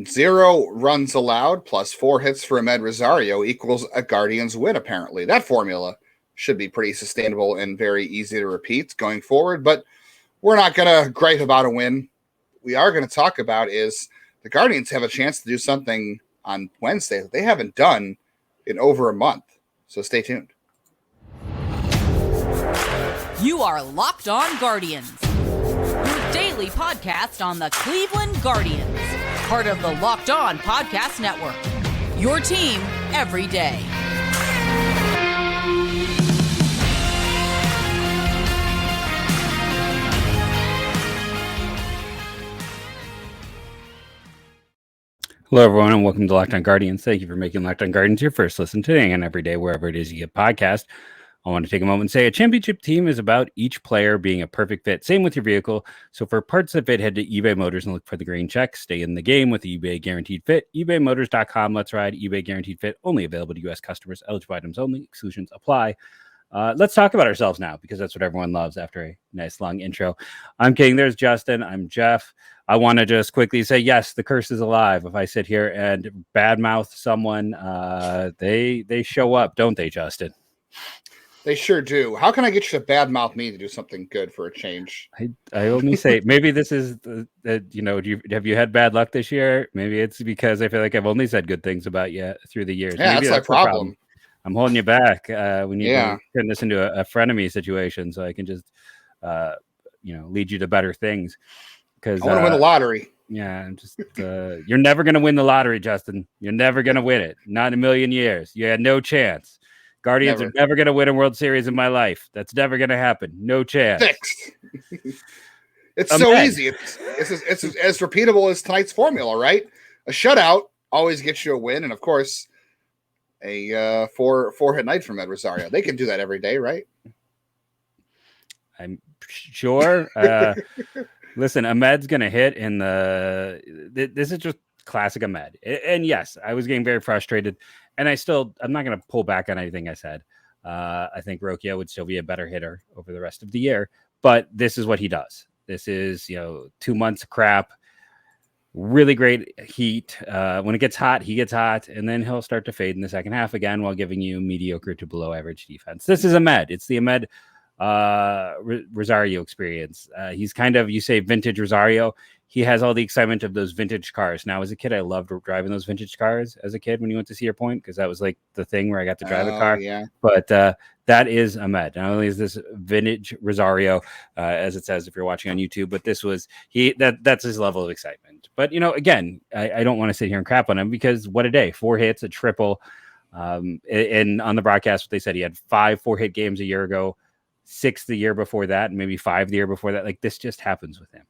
0 runs allowed plus 4 hits for Amed Rosario equals a Guardians win, apparently. That formula should be pretty sustainable and very easy to repeat going forward, but we're not going to gripe about a win. We are going to talk about is the Guardians have a chance to do something on Wednesday that they haven't done in over a month. So stay tuned. You are Locked On Guardians, your daily podcast on the Cleveland Guardians, part of the Locked On Podcast Network, your team every day. Hello, everyone, and welcome to Locked On Guardians. Thank you for making Locked On Guardians your first listen today and every day, wherever it is you get podcast. I want to take a moment and say a championship team is about each player being a perfect fit. Same with your vehicle. So for parts that fit, head to eBay Motors and look for the green check. Stay in the game with the eBay Guaranteed Fit. ebaymotors.com. Let's ride. eBay Guaranteed Fit. Only available to U.S. customers. Eligible items only. Exclusions apply. Let's talk about ourselves now, because that's what everyone loves after a nice long intro. I'm King. There's Justin. I'm Jeff. I want to just quickly say, yes, the curse is alive. If I sit here and badmouth someone, they show up, don't they, Justin? They sure do. How can I get you to badmouth me to do something good for a change? I only say maybe this is have you had bad luck this year? Maybe it's because I feel like I've only said good things about you through the years. Yeah, maybe that's my problem. I'm holding you back. We need to turn this into a frenemy situation so I can just lead you to better things. Because I want to win the lottery. Yeah, just you're never going to win the lottery, Justin. You're never going to win it. Not in a million years. You had no chance. Guardians are never going to win a World Series in my life. That's never going to happen. No chance. Fixed. It's so easy. It's as repeatable as tonight's formula, right? A shutout always gets you a win, and of course, a four-hit night from Amed Rosario. They can do that every day, right? I'm sure. Listen, Ahmed's going to hit in this is just classic Amed. And yes, I was getting very frustrated, and I'm not going to pull back on anything I said. I think Rokia would still be a better hitter over the rest of the year, but this is what he does. This is, 2 months of crap, really great heat. When it gets hot, he gets hot, and then he'll start to fade in the second half again while giving you mediocre to below average defense. This is Amed. It's the Amed Rosario experience. He's kind of, you say vintage Rosario, he has all the excitement of those vintage cars. Now, as a kid, I loved driving those vintage cars as a kid when you went to Cedar Point, because that was like the thing where I got to drive a car. Yeah. But that is Amed. Not only is this vintage Rosario, as it says if you're watching on YouTube, but this was that's his level of excitement. But again, I don't want to sit here and crap on him, because what a day, 4 hits, a triple. And on the broadcast, they said he had 5 4-hit games a year ago, 6 the year before that, and maybe 5 the year before that. Like, this just happens with him.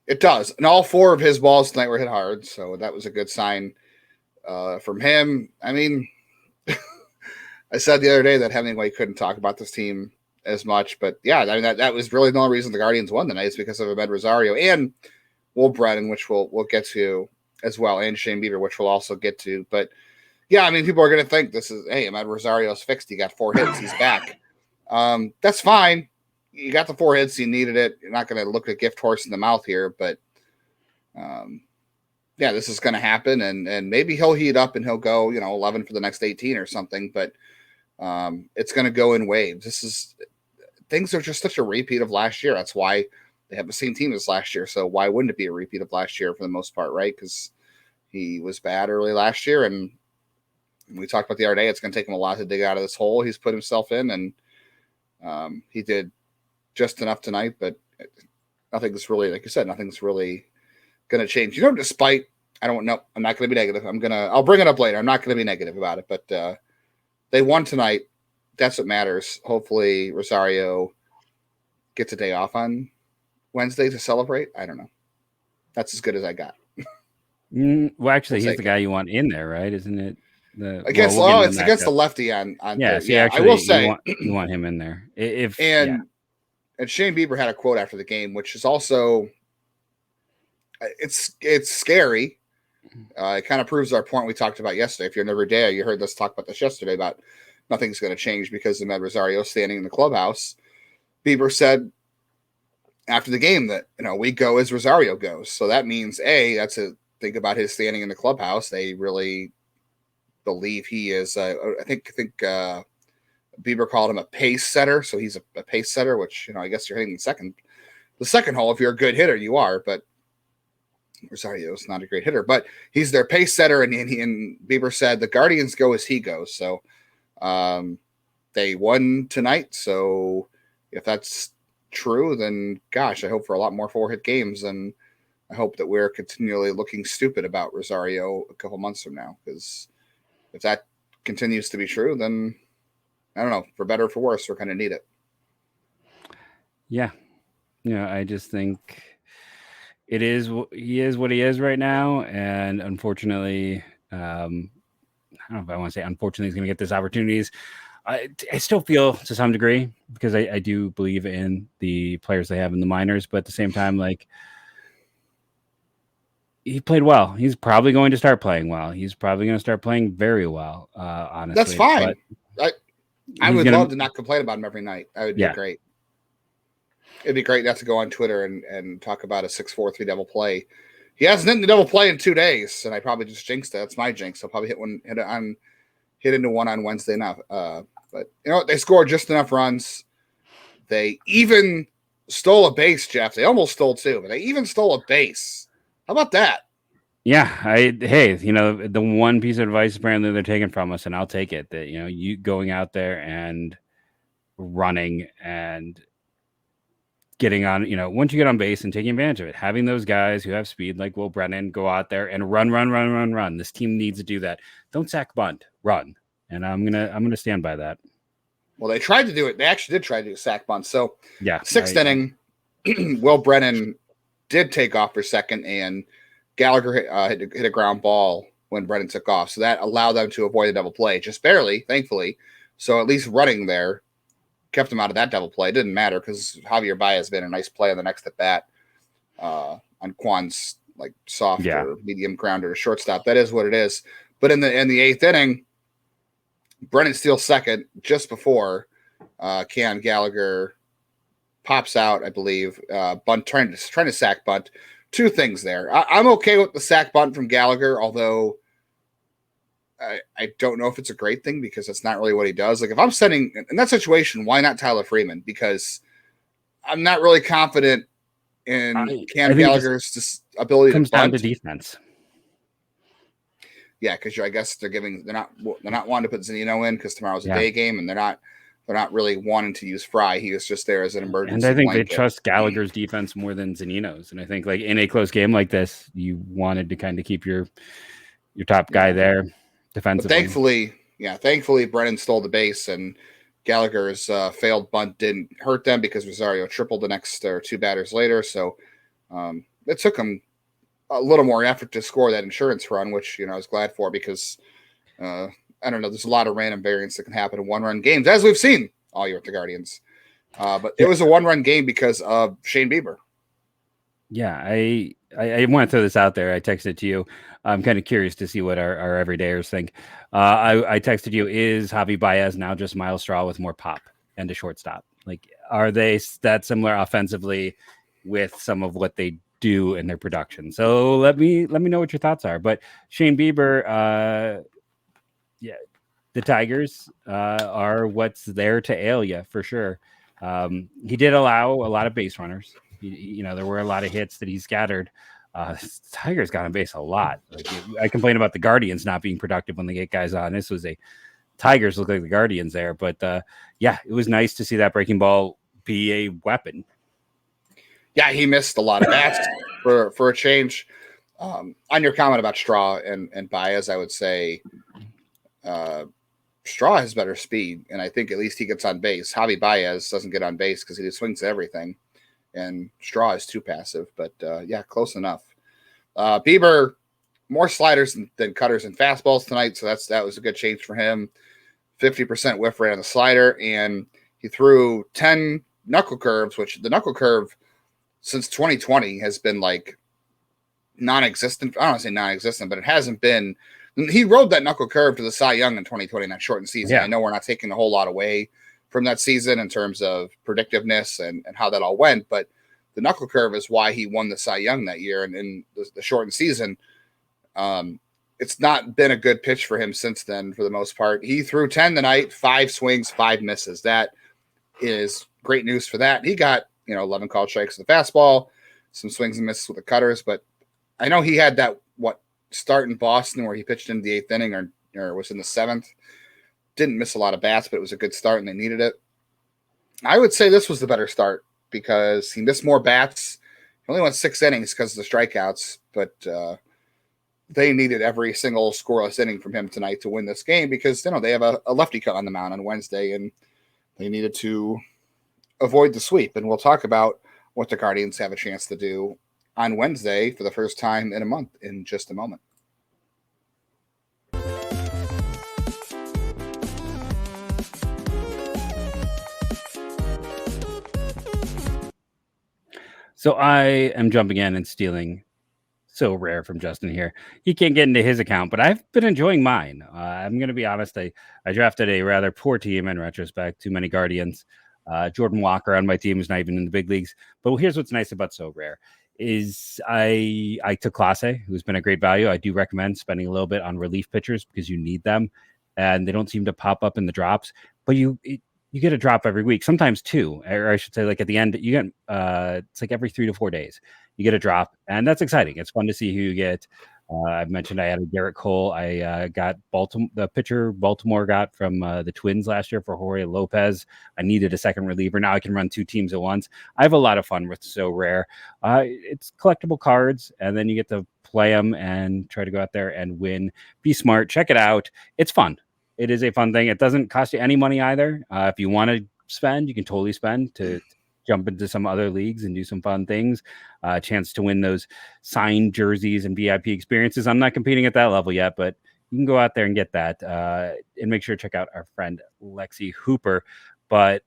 It does. And all 4 of his balls tonight were hit hard. So that was a good sign from him. I mean, I said the other day that Hemingway couldn't talk about this team as much. But yeah, I mean, that was really the only reason the Guardians won tonight, is because of Amed Rosario and Will Brennan, which we'll get to as well, and Shane Bieber, which we'll also get to. But yeah, I mean, people are going to think this is, hey, Amed Rosario's fixed. He got 4 hits. He's back. That's fine. You got the 4 hits. You needed it. You're not going to look a gift horse in the mouth here, but yeah, this is going to happen, and maybe he'll heat up and he'll go, 11 for the next 18 or something, but it's going to go in waves. Things are just such a repeat of last year. That's why they have the same team as last year. So why wouldn't it be a repeat of last year for the most part, right? Because he was bad early last year, and we talked about the other day, it's going to take him a lot to dig out of this hole he's put himself in, and he did just enough tonight, but nothing's really, like you said, nothing's really going to change. Despite, I don't know, I'm not going to be negative. I'll bring it up later. I'm not going to be negative about it, but they won tonight. That's what matters. Hopefully Rosario gets a day off on Wednesday to celebrate. I don't know. That's as good as I got. Well, actually, he's the guy you want in there, right? Isn't it? It's against the lefty on Yes, yeah. Actually, I will say you want him in there. And Shane Bieber had a quote after the game, which is also it's scary. It kind of proves our point we talked about yesterday. If you're in every day, you heard us talk about this yesterday about nothing's going to change because of Amed Rosario standing in the clubhouse. Bieber said, after the game that, we go as Rosario goes. So that means, that's a think about his standing in the clubhouse. They really believe he is, I think Bieber called him a pace setter. So he's a pace setter, which, I guess you're hitting the second hole. If you're a good hitter, you are, but Rosario's not a great hitter, but he's their pace setter. And Bieber said the Guardians go as he goes. So they won tonight. So if that's true, then gosh, I hope for a lot more 4-hit games. And I hope that we're continually looking stupid about Rosario a couple months from now, because if that continues to be true, then I don't know, for better or for worse, we're going to need it. Yeah. I just think he is what he is right now. And unfortunately, I don't know if I want to say unfortunately he's going to get these opportunities. I still feel to some degree, because I do believe in the players they have in the minors, but at the same time, like, he played well. He's probably going to start playing well. He's probably going to start playing very well, honestly. That's fine. I would love to not complain about him every night. That would be great. It'd be great not to go on Twitter and talk about a 6-4-3 double play. He hasn't hit the double play in 2 days, and I probably just jinxed it. That's my jinx. I'll probably hit into one on Wednesday enough. But they scored just enough runs. They even stole a base, Jeff. They almost stole 2, but they even stole a base. How about that? Yeah, the one piece of advice apparently they're taking from us, and I'll take it, that you going out there and running and getting on, once you get on base and taking advantage of it, having those guys who have speed like Will Brennan go out there and run. This team needs to do that. Don't sack bunt, run. And I'm gonna stand by that. Well, they tried to do it. They actually did try to do sack bunt. So yeah, 6th inning, Will Brennan did take off for second, and Gallagher hit a ground ball when Brennan took off. So that allowed them to avoid a double play, just barely, thankfully. So at least running there kept him out of that double play. It didn't matter because Javier Baez been a nice play on the next at bat on Quann's like soft or medium grounder to shortstop. That is what it is. But in the 8th inning, Brennan steals second just before Keon Gallagher pops out, I believe. Bunt trying to sack bunt. 2 things there. I'm okay with the sack bunt from Gallagher, although I don't know if it's a great thing because it's not really what he does. Like if I'm sending in that situation, why not Tyler Freeman? Because I'm not really confident in Keon Gallagher's ability to bunt. Comes down to defense. Yeah, because I guess they're not wanting to put Zunino in because tomorrow's a day game, and they're not really wanting to use Fry. He was just there as an emergency. And I think blanket. they trust Gallagher's defense more than Zunino's. And I think like in a close game like this, you wanted to kind of keep your top guy there defensively. But thankfully, Brennan stole the base, and Gallagher's failed bunt didn't hurt them because Rosario tripled the next 2 batters later. So it took him a little more effort to score that insurance run, which, I was glad for because, I don't know, there's a lot of random variance that can happen in 1-run games, as we've seen all year with the Guardians. But it was a 1-run game because of Shane Bieber. Yeah, I want to throw this out there. I texted to you. I'm kind of curious to see what our everydayers think. I texted you, is Javi Baez now just Miles Straw with more pop and a shortstop? Like, are they that similar offensively with some of what they do in their production? So let me know what your thoughts are. But Shane Bieber, the Tigers are what's there to ail you for sure. He did allow a lot of base runners. There were a lot of hits that he scattered. Tigers got on base a lot. Like, I complain about the Guardians not being productive when they get guys on. This was Tigers look like the Guardians there, but it was nice to see that breaking ball be a weapon. Yeah, he missed a lot of bats for a change. On your comment about Straw and Baez, I would say Straw has better speed, and I think at least he gets on base. Javi Baez doesn't get on base because he just swings at everything, and Straw is too passive. But close enough. Bieber, more sliders than cutters and fastballs tonight, so that was a good change for him. 50% whiff rate on the slider, and he threw 10 knuckle curves, which the knuckle curve since 2020 has been like non-existent. I don't want to say non-existent, but it hasn't been. He rode that knuckle curve to the Cy Young in 2020 in that shortened season. Yeah. I know we're not taking a whole lot away from that season in terms of predictiveness and how that all went, but the knuckle curve is why he won the Cy Young that year and in the shortened season. It's not been a good pitch for him since then, for the most part. He threw 10 tonight, 5 swings, 5 misses. That is great news for that. He got, 11 called strikes with the fastball, some swings and misses with the cutters, but I know he had that, start in Boston where he pitched into the 8th inning or was in the 7th. Didn't miss a lot of bats, but it was a good start and they needed it. I would say this was the better start because he missed more bats. He only went 6 innings because of the strikeouts, but they needed every single scoreless inning from him tonight to win this game because, they have a lefty cut on the mound on Wednesday and they needed to avoid the sweep. And we'll talk about what the Guardians have a chance to do on Wednesday for the first time in a month in just a moment. So I am jumping in and stealing Sorare from Justin here. He can't get into his account, but I've been enjoying mine. I'm going to be honest. I drafted a rather poor team in retrospect. Too many Guardians. Jordan Walker on my team is not even in the big leagues. But here's what's nice about Sorare is I took Clase, who's been a great value. I do recommend spending a little bit on relief pitchers because you need them, and they don't seem to pop up in the drops. But you get a drop every week, sometimes 2, or I should say, like at the end, you get it's like every 3 to 4 days you get a drop, and that's exciting. It's fun to see who you get. I've mentioned I had a Garrett Cole. I got the pitcher Baltimore got from the Twins last year for Jorge Lopez. I needed a second reliever. Now I can run 2 teams at once. I have a lot of fun with Sorare. It's collectible cards, and then you get to play them and try to go out there and win. Be smart. Check it out. It's fun. It is a fun thing. It doesn't cost you any money either. If you want to spend, you can totally spend to jump into some other leagues and do some fun things. Chance to win those signed jerseys and VIP experiences. I'm not competing at that level yet, but you can go out there and get that. And make sure to check out our friend Lexi Hooper. But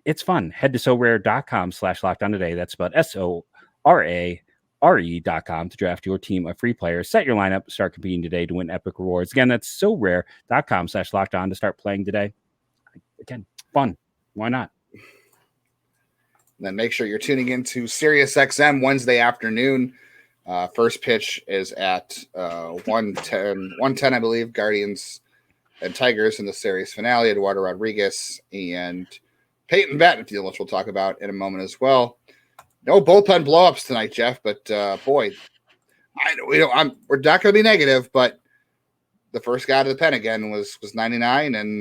it's fun. Head to sorare.com/lockdown today. That's spelled SORARE.com to draft your team of free players. Set your lineup, start competing today to win epic rewards. Again, that's sorare.com/lockdown to start playing today. Again, fun. Why not? Then make sure you're tuning into Sirius XM Wednesday afternoon. First pitch is at 1:10, I believe. Guardians and Tigers in the series finale. Eduardo Rodriguez and Peyton Battenfield, which we'll talk about in a moment as well. No bullpen blowups tonight, Jeff. But boy, we're not going to be negative. But the first guy to the pen again was 99, and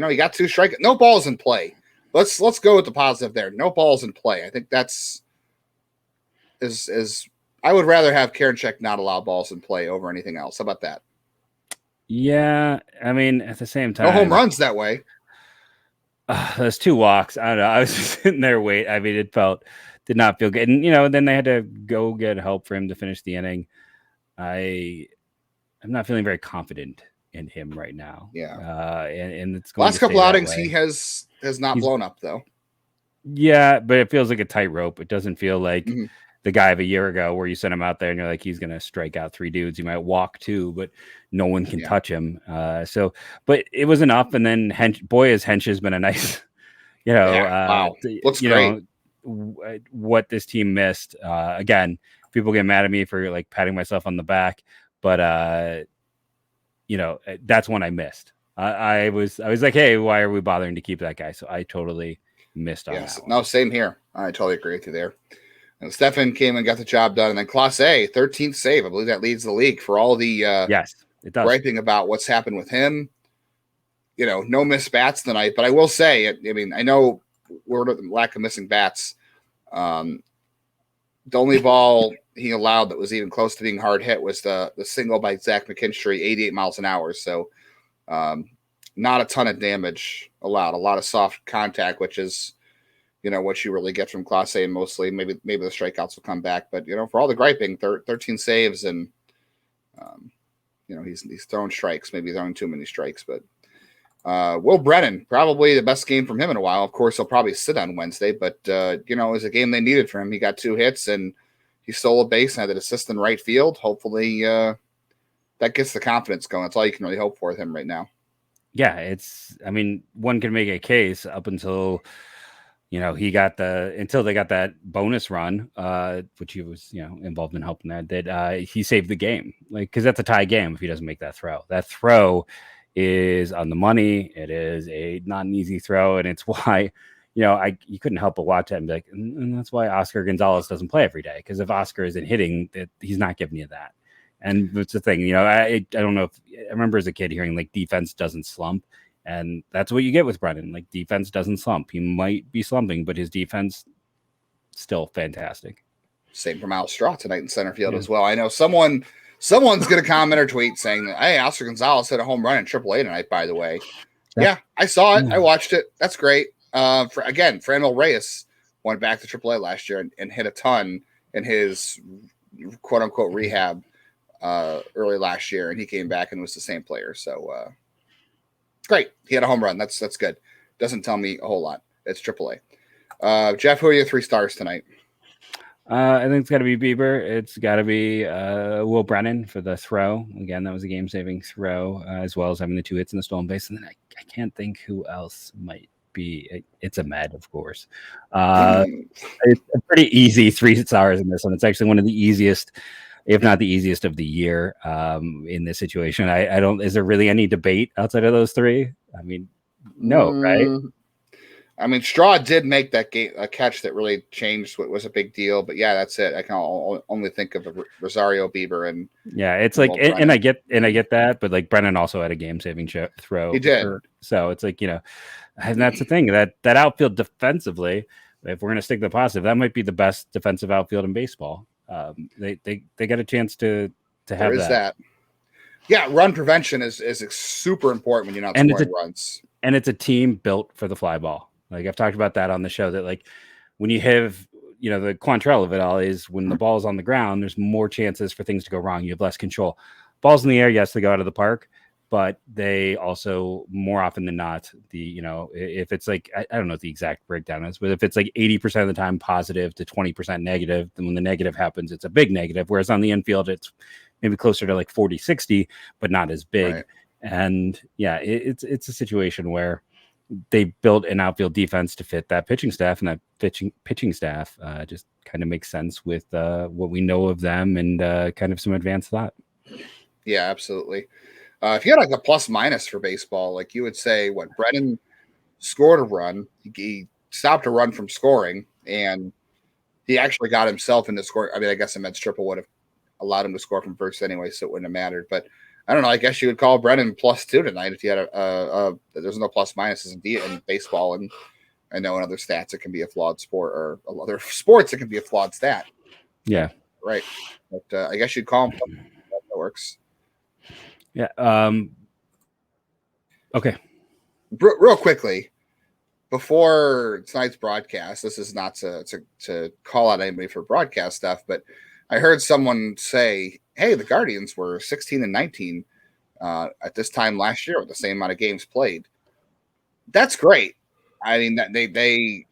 he got 2 strikeouts. No balls in play. Let's go with the positive there. No balls in play. I think that's is I would rather have Karinchak not allow balls in play over anything else. How about that? Yeah, I mean, at the same time, no home runs that way. There's 2 walks. I don't know. I was just sitting there waiting. I mean, did not feel good. And then they had to go get help for him to finish the inning. I'm not feeling very confident in him right now. Yeah. And it's going last couple outings he has not blown up though. Yeah, but it feels like a tightrope. It doesn't feel like the guy of a year ago where you sent him out there and you're like, he's going to strike out 3 dudes. He might walk 2, but no one can touch him. But it was enough. And then Hench has been a nice, wow. Looks great. What this team missed. Again, people get mad at me for like patting myself on the back, but that's when I missed. I was like, hey, why are we bothering to keep that guy? So I totally missed on that one. No, same here. I totally agree with you there. And Stefan came and got the job done. And then Clase, 13th save. I believe that leads the league for all the yes, it does. griping about what's happened with him. No missed bats tonight. But I will say, I know we're the lack of missing bats. The only ball he allowed that was even close to being hard hit was the single by Zach McKinstry, 88 miles an hour. So not a ton of damage allowed, a lot of soft contact, which is, what you really get from Class A, and mostly maybe the strikeouts will come back. But, for all the griping, 13 saves and, he's throwing strikes, maybe throwing too many strikes. But Will Brennan, probably the best game from him in a while. Of course, he'll probably sit on Wednesday, but, it was a game they needed from him. He got 2 hits and he stole a base and had an assist in right field. Hopefully that gets the confidence going. That's all you can really hope for with him right now. Yeah, one can make a case up until, he got until they got that bonus run, which he was, involved in helping that he saved the game. Like, because that's a tie game if he doesn't make that throw. That throw is on the money. It is not an easy throw, and it's why, you couldn't help but watch it and be like, and that's why Oscar Gonzalez doesn't play every day, because if Oscar isn't hitting, he's not giving you that. And it's the thing, I don't know if I remember as a kid hearing like defense doesn't slump. And that's what you get with Brennan. Like, defense doesn't slump. He might be slumping, but his defense still fantastic. Same for Miles Straw tonight in center field as well. I know someone's going to comment or tweet saying that, hey, Oscar Gonzalez hit a home run in AAA tonight, by the way. Yeah, I saw it. I watched it. That's great. Franmil Reyes went back to AAA last year and hit a ton in his quote-unquote rehab early last year, and he came back and was the same player. So, great. He had a home run. That's good. Doesn't tell me a whole lot. It's AAA. Jeff, who are your 3 stars tonight? I think it's got to be Bieber. It's got to be Will Brennan for the throw. Again, that was a game-saving throw, as well as having the 2 hits in the stolen base. And then I can't think who else might be. It's Amed, of course. It's a pretty easy 3 stars in this one. It's actually one of the easiest, if not the easiest of the year in this situation. I don't, is there really any debate outside of those 3? I mean, no, right? I mean, Straw did make that a catch that really changed what was a big deal, but yeah, that's it. I can only think of Rosario, Bieber, and it's like, and I get that, but like Brennan also had a game-saving throw. He did. So it's like, and that's the thing, that outfield defensively, if we're going to stick to the positive, that might be the best defensive outfield in baseball. They got a chance to have that. Yeah, run prevention is super important when you're not scoring runs. And it's a team built for the fly ball. Like, I've talked about that on the show, that like when you have, the Quantrell of it all is when the ball's on the ground, there's more chances for things to go wrong. You have less control. Balls in the air, yes, they go out of the park, but they also, more often than not, if it's like, I don't know what the exact breakdown is, but if it's like 80% of the time positive to 20% negative, then when the negative happens, it's a big negative. Whereas on the infield, it's maybe closer to like 40-60, but not as big. Right. And yeah, it's a situation where they built an outfield defense to fit that pitching staff, and that pitching staff just kind of makes sense with what we know of them and kind of some advanced thought. Yeah, absolutely. If you had like a plus minus for baseball, like you would say, Brennan scored a run, he stopped a run from scoring, and he actually got himself into score. I mean, I guess a Mets triple would have allowed him to score from first anyway, so it wouldn't have mattered. But I don't know. I guess you would call Brennan +2 tonight if you had there's no plus minuses in baseball, and I know in other stats it can be a flawed sport, or other sports it can be a flawed stat. Yeah, right. But I guess you'd call him. That works. Yeah. Okay. Real quickly, before tonight's broadcast, this is not to call out anybody for broadcast stuff, but I heard someone say, hey, the Guardians were 16-19 at this time last year with the same amount of games played. That's great. I mean, that they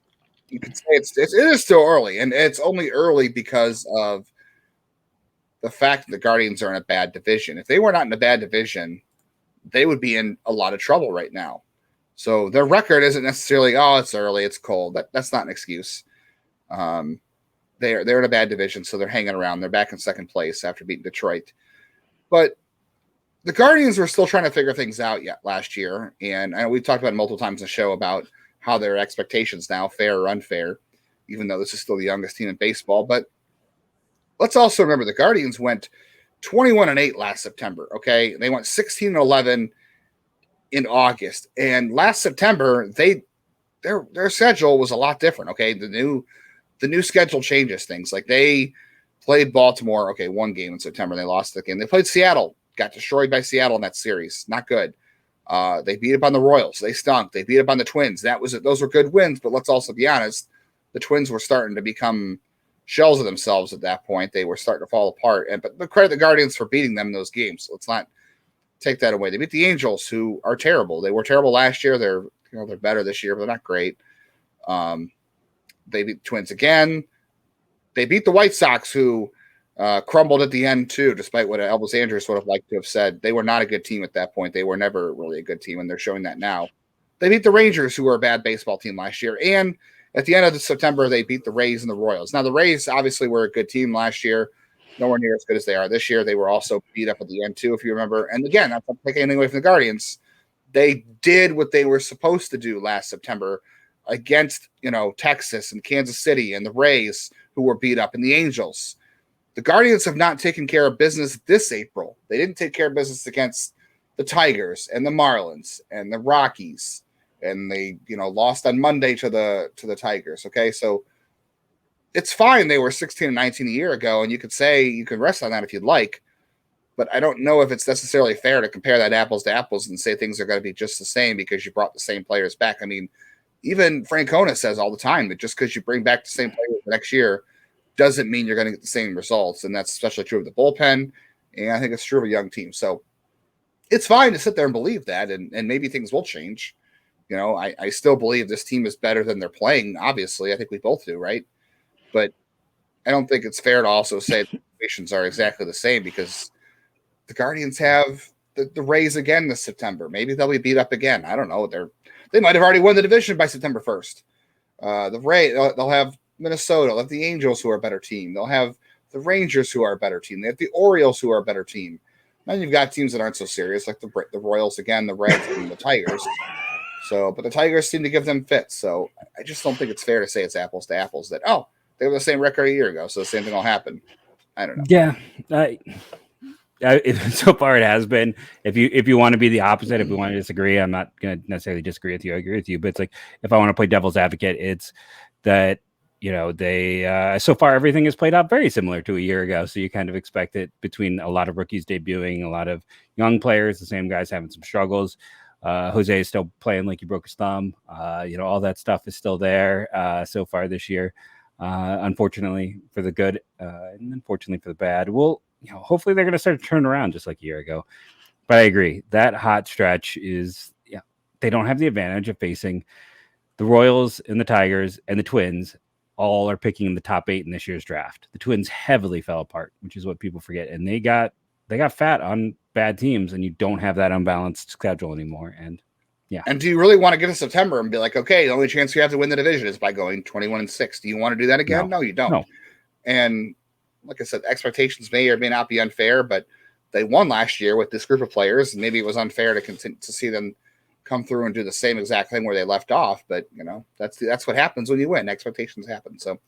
you could say it is still early, and it's only early because of the fact that the Guardians are in a bad division. If they were not in a bad division, they would be in a lot of trouble right now. So their record isn't necessarily, it's early, it's cold. That's not an excuse. They're in a bad division, so they're hanging around. They're back in second place after beating Detroit. But the Guardians were still trying to figure things out last year. And I know we've talked about it multiple times in the show about how their expectations now, fair or unfair, even though this is still the youngest team in baseball. But let's also remember the Guardians went 21-8 last September. Okay, they went 16-11 in August, and last September their schedule was a lot different. Okay, the new schedule changes things. Like, they played Baltimore. Okay, one game in September, they lost the game. They played Seattle, got destroyed by Seattle in that series. Not good. They beat up on the Royals. They stunk. They beat up on the Twins. Those were good wins. But let's also be honest, the Twins were starting to become shells of themselves at that point. They were starting to fall apart. But credit the Guardians for beating them in those games. Let's not take that away. They beat the Angels, who are terrible. They were terrible last year. They're better this year, but they're not great. They beat the Twins again. They beat the White Sox, who crumbled at the end too, despite what Elvis Andrus would have liked to have said. They were not a good team at that point. They were never really a good team, and they're showing that now. They beat the Rangers, who were a bad baseball team last year. And at the end of September, they beat the Rays and the Royals. Now, the Rays obviously were a good team last year, nowhere near as good as they are this year. They were also beat up at the end, too, if you remember. And again, I'm not taking anything away from the Guardians. They did what they were supposed to do last September against, Texas and Kansas City and the Rays, who were beat up, and the Angels. The Guardians have not taken care of business this April. They didn't take care of business against the Tigers and the Marlins and the Rockies, and they, lost on Monday to the Tigers. Okay, so it's fine. They were 16-19 a year ago, and you could say you can rest on that if you'd like, but I don't know if it's necessarily fair to compare that apples to apples and say things are going to be just the same because you brought the same players back. I mean, even Francona says all the time that just because you bring back the same players the next year doesn't mean you're going to get the same results. And that's especially true of the bullpen. And I think it's true of a young team. So it's fine to sit there and believe that. And maybe things will change. I still believe this team is better than they're playing. Obviously, I think we both do. Right. But I don't think it's fair to also say the situations are exactly the same because the Guardians have the Rays again this September. Maybe they'll be beat up again. I don't know. They might have already won the division by September 1st. The Rays, they'll have Minnesota. They'll have the Angels, who are a better team. They'll have the Rangers, who are a better team. They have the Orioles, who are a better team. Then you've got teams that aren't so serious, like the Royals again, the Reds, and the Tigers. So, but the Tigers seem to give them fits. So I just don't think it's fair to say it's apples to apples. That they were the same record a year ago, so the same thing will happen. I don't know. Yeah. So far it has been. If you want to be the opposite, if you want to disagree, I'm not going to necessarily disagree with you. I agree with you, but it's like if I want to play devil's advocate, it's that they so far everything has played out very similar to a year ago. So you kind of expect it between a lot of rookies debuting, a lot of young players, the same guys having some struggles. Jose is still playing like he broke his thumb. All that stuff is still there so far this year. Unfortunately for the good, and unfortunately for the bad. Well, hopefully they're going to start to turn around just like a year ago. But I agree. That hot stretch is, they don't have the advantage of facing the Royals and the Tigers and the Twins. All are picking in the top 8 in this year's draft. The Twins heavily fell apart, which is what people forget. And they got fat on bad teams, and you don't have that unbalanced schedule anymore. And yeah. And do you really want to get to September and be like, okay, the only chance you have to win the division is by going 21-6? Do you want to do that again? No, you don't. No. And like I said, expectations may or may not be unfair, but they won last year with this group of players. And maybe it was unfair to see them come through and do the same exact thing where they left off. But, that's what happens when you win. Expectations happen. So,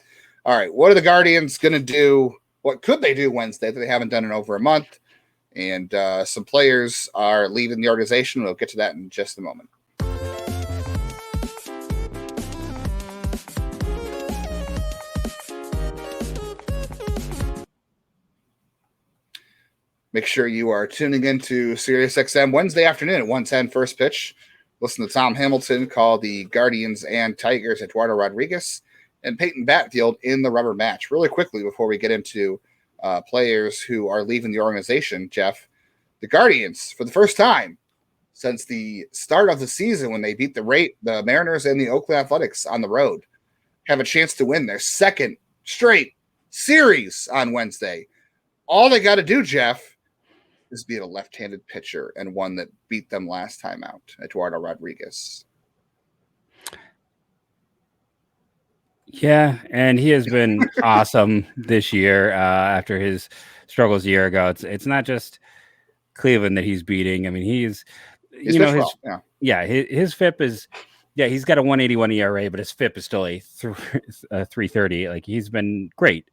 all right, what are the Guardians going to do? What could they do Wednesday that they haven't done in over a month? And some players are leaving the organization. We'll get to that in just a moment. Make sure you are tuning into SiriusXM Wednesday afternoon at 1:10 first pitch. Listen to Tom Hamilton call the Guardians and Tigers, Eduardo Rodriguez, and Peyton Batfield in the rubber match. Really quickly before we get into players who are leaving the organization, Jeff, the Guardians, for the first time since the start of the season when they beat the Mariners and the Oakland Athletics on the road, have a chance to win their second straight series on Wednesday. All they got to do, Jeff, is beat a left-handed pitcher and one that beat them last time out, Eduardo Rodriguez. Yeah, and he has been awesome this year after his struggles a year ago. It's not just Cleveland that he's beating. I mean, his FIP is, he's got a 181 ERA, but his FIP is still a 330. Like, he's been great.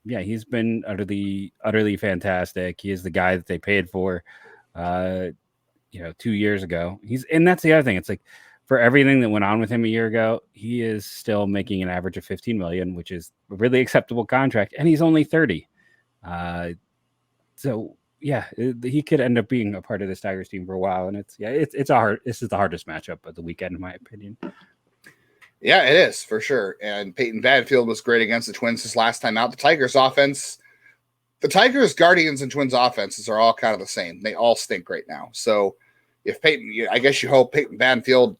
He's been utterly fantastic. He is the guy that they paid for, 2 years ago. And that's the other thing. It's like, for everything that went on with him a year ago, he is still making an average of $15 million, which is a really acceptable contract. And he's only 30. He could end up being a part of this Tigers team for a while. And this is the hardest matchup of the weekend, in my opinion. Yeah, it is for sure. And Peyton Batfield was great against the Twins his last time out. The Tigers offense, the Tigers, Guardians, and Twins offenses are all kind of the same. They all stink right now. So if Peyton, I guess you hope Peyton Batfield,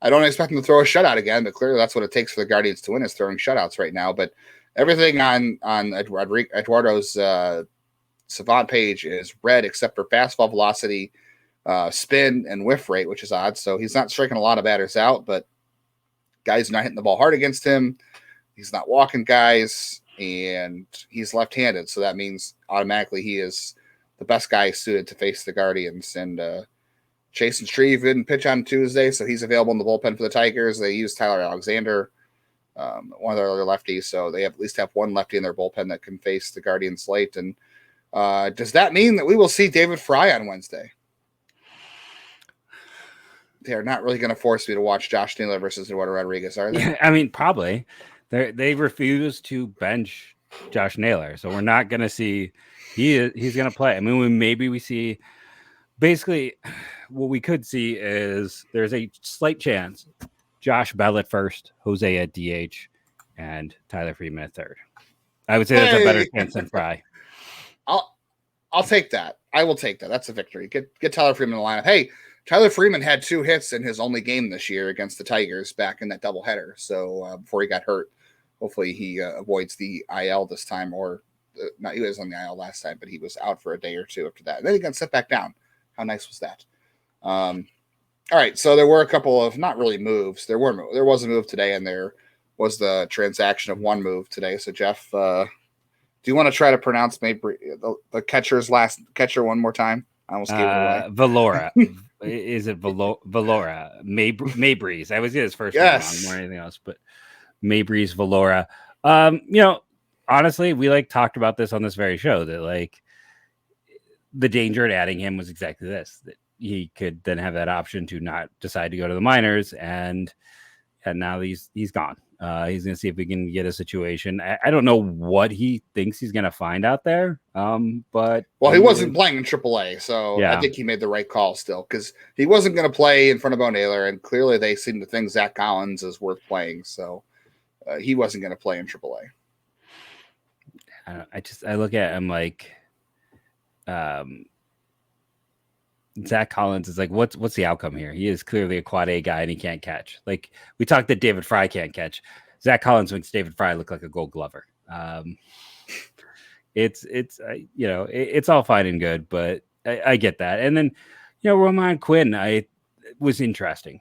I don't expect him to throw a shutout again, but clearly that's what it takes for the Guardians to win, is throwing shutouts right now. But everything on Eduardo's Savant page is red except for fastball velocity, spin, and whiff rate, which is odd. So he's not striking a lot of batters out, but guys not hitting the ball hard against him. He's not walking guys, and he's left-handed. So that means automatically he is the best guy suited to face the Guardians. And Chase and Shreve didn't pitch on Tuesday, so he's available in the bullpen for the Tigers. They use Tyler Alexander, one of their other lefties, so they at least have one lefty in their bullpen that can face the Guardians late. And does that mean that we will see David Fry on Wednesday? They're not really going to force me to watch Josh Naylor versus Eduardo Rodriguez, are they? Yeah, I mean, probably. They refuse to bench Josh Naylor, so we're not going to see he's going to play. I mean, maybe we see. Basically, what we could see is there's a slight chance Josh Bell at first, Jose at DH, and Tyler Freeman at third. I would say that's a better chance than Fry. I'll take that. I will take that. That's a victory. Get Tyler Freeman in the lineup. Hey, Tyler Freeman had 2 hits in his only game this year against the Tigers back in that doubleheader. So before he got hurt, hopefully he avoids the IL this time, or not. He was on the IL last time, but he was out for a day or two after that. And then he got set back down. How nice was that? All right, so there were a couple of not really moves. There was a move today, and there was the transaction of one move today. So Jeff, do you want to try to pronounce the catcher's last catcher one more time? I almost gave it away. Valora. Is it Valora? Meibrys. I was getting his first name wrong more than anything else, but Meibrys Valora. Honestly, we talked about this on this very show that the danger in adding him was exactly this, that he could then have that option to not decide to go to the minors, and now he's gone. He's going to see if we can get a situation. I don't know what he thinks he's going to find out there. But he wasn't playing in AAA, so yeah. I think he made the right call still, because he wasn't going to play in front of Bo Naylor, and clearly they seem to think Zach Collins is worth playing, so he wasn't going to play in AAA. I look at him Zach Collins is what's the outcome here? He is clearly a quad A guy and he can't catch. We talked that David Fry can't catch. Zach Collins makes David Fry look like a Gold Glover. It's all fine and good, but I get that. And then Roman Quinn, was interesting,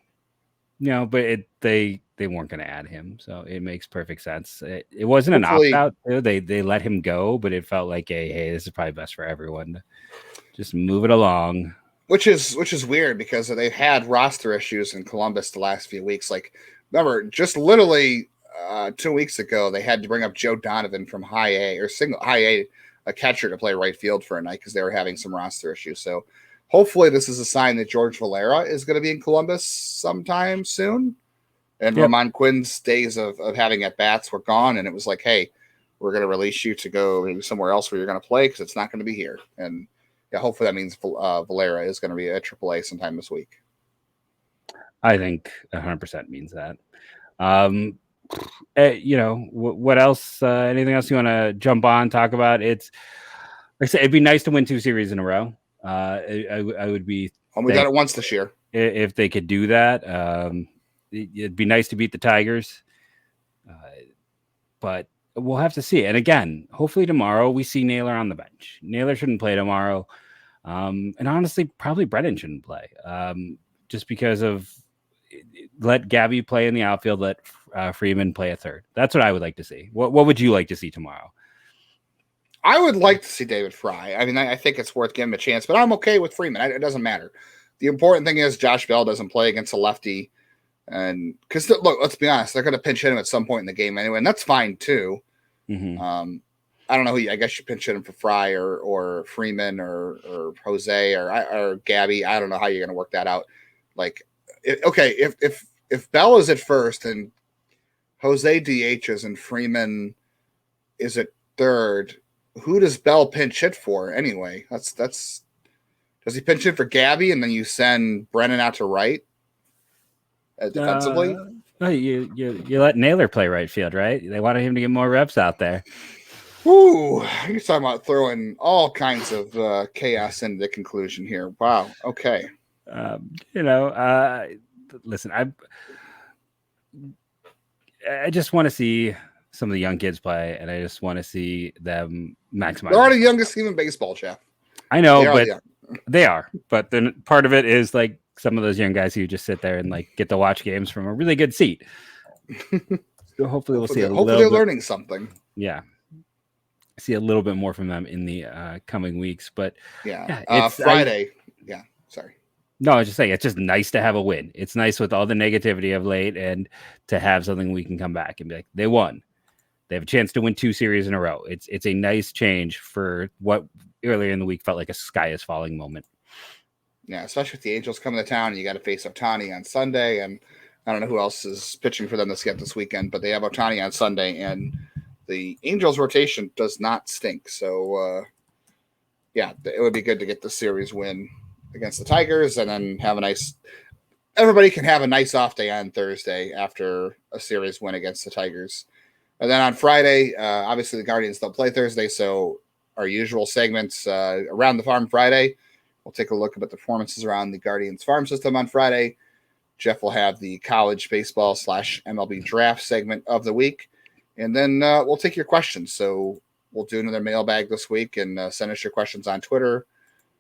but they weren't going to add him, so it makes perfect sense. It wasn't an opt-out. They let him go, but it felt like hey, this is probably best for everyone to just move it along. Which is weird, because they've had roster issues in Columbus the last few weeks. Remember, just literally 2 weeks ago, they had to bring up Joe Donovan from high A, a catcher, to play right field for a night because they were having some roster issues. So hopefully this is a sign that George Valera is going to be in Columbus sometime soon. And yep. Roman Quinn's days of having at-bats were gone, and it was hey, we're going to release you to go maybe somewhere else where you're going to play, because it's not going to be here. And yeah, hopefully that means Valera is going to be at AAA sometime this week. I think 100% means that. What else? Anything else you want to jump on, talk about? It's like I said, it'd be nice to win 2 series in a row. I would be. Well, we got it once this year. If they could do that, it'd be nice to beat the Tigers. But we'll have to see. And again, hopefully tomorrow we see Naylor on the bench. Naylor shouldn't play tomorrow. And honestly, probably Brennan shouldn't play. Just because of let Gabby play in the outfield, let Freeman play a third. That's what I would like to see. What would you like to see tomorrow? I would like to see David Fry. I mean, I think it's worth giving him a chance, but I'm okay with Freeman. It doesn't matter. The important thing is Josh Bell doesn't play against a lefty. And because look, let's be honest, they're going to pinch hit him at some point in the game anyway, and that's fine too. Mm-hmm. I don't know I guess you pinch hit him for Fry or Freeman or Jose or Gabby. I don't know how you're going to work that out. If Bell is at first and Jose DHs and Freeman is at third, who does Bell pinch hit for anyway? That's does he pinch hit for Gabby and then you send Brennan out to right? Defensively, you let Naylor play right field, right? They wanted him to get more reps out there. Ooh, you're talking about throwing all kinds of chaos into the conclusion here. Wow. Okay. Listen, I just want to see some of the young kids play, and I just want to see them maximize. They're the youngest team in baseball, Jeff. I know, but they are. But then part of it is some of those young guys who just sit there and get to watch games from a really good seat. So hopefully we'll see hopefully they're learning something. Yeah. See a little bit more from them in the coming weeks. But it's Friday. Sorry. No, I was just saying, it's just nice to have a win. It's nice with all the negativity of late and to have something we can come back and be like, they won. They have a chance to win 2 series in a row. It's a nice change for what earlier in the week felt like a sky is falling moment. Yeah, especially with the Angels coming to town. You got to face Ohtani on Sunday. And I don't know who else is pitching for them this weekend, but they have Ohtani on Sunday. And the Angels rotation does not stink. So, it would be good to get the series win against the Tigers and then have everybody can have a nice off day on Thursday after a series win against the Tigers. And then on Friday, obviously the Guardians don't play Thursday, so our usual segments around the farm Friday, we'll take a look at the performances around the Guardians farm system on Friday. Jeff will have the college baseball / MLB draft segment of the week. And then we'll take your questions. So we'll do another mailbag this week and send us your questions on Twitter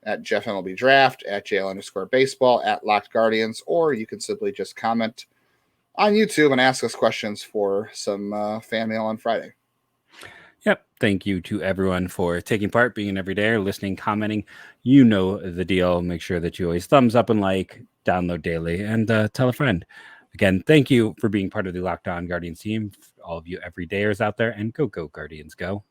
at Jeff MLB Draft, at JL_baseball, at Locked Guardians, or you can simply just comment on YouTube and ask us questions for some fan mail on Friday. Yep. Thank you to everyone for taking part, being an everydayer, listening, commenting. You know the deal. Make sure that you always thumbs up and like, download daily, and tell a friend. Again, thank you for being part of the Locked On Guardians team. All of you everydayers out there, and go Guardians, go.